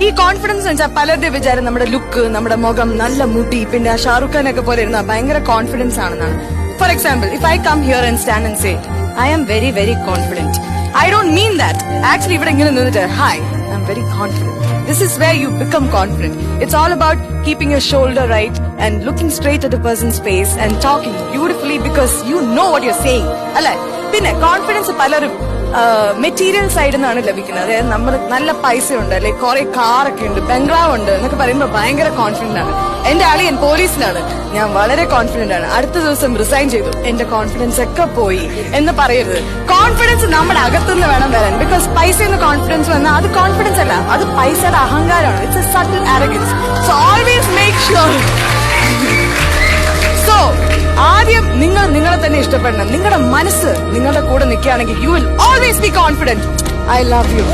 ഈ കോൺഫിഡൻസ് എന്ന് വെച്ചാൽ പലരുടെ വിചാരം നമ്മുടെ ലുക്ക്, നമ്മുടെ മുഖം, നല്ല മുടി, പിന്നെ ഷാറുഖ് ഖാൻ ഒക്കെ പോലെ ഇരുന്ന ഭയങ്കര കോൺഫിഡൻസ് ആണെന്നാണ്. For example, if I come here and stand and say I am very very confident, I don't mean that. Actually ഇവിടെ ഇങ്ങനെ നിന്നിട്ട് hi I am very confident. This is where you become confident. It's all about keeping your shoulder right and looking straight at the person's face and talking beautifully because you know what you're saying. അല്ലേ? പിന്നെ confidence പലരും material സൈഡിൽ നിന്നാണ് ലഭിക്കുന്നത്. അതായത് നമ്മൾ നല്ല പൈസ ഉണ്ട്, അല്ലെങ്കിൽ കുറെ കാറൊക്കെ ഉണ്ട്, ബംഗ്ലാവ് ഉണ്ട് എന്നൊക്കെ പറയുമ്പോൾ ഭയങ്കര കോൺഫിഡന്റ് ആണ്. എന്റെ അളിയൻ പോലീസിലാണ്, ഞാൻ വളരെ കോൺഫിഡന്റ് ആണ്. അടുത്ത ദിവസം റിസൈൻ ചെയ്തു, എന്റെ കോൺഫിഡൻസ് ഒക്കെ പോയി എന്ന് പറയരുത്. കോൺഫിഡൻസ് നമ്മുടെ അകത്തുനിന്ന് വേണം വരാൻ. ബിക്കോസ് പൈസ എന്ന കോൺഫിഡൻസ് വന്നാൽ അത് കോൺഫിഡൻസ് അല്ല, അത് പൈസയുടെ അഹങ്കാരമാണ്. It's a subtle arrogance. So always make sure. So ആദ്യം നിങ്ങൾ നിങ്ങളെ തന്നെ ഇഷ്ടപ്പെടണം. നിങ്ങളുടെ മനസ്സ് നിങ്ങളുടെ കൂടെ നിൽക്കുകയാണെങ്കിൽ you will always be confident. I love you.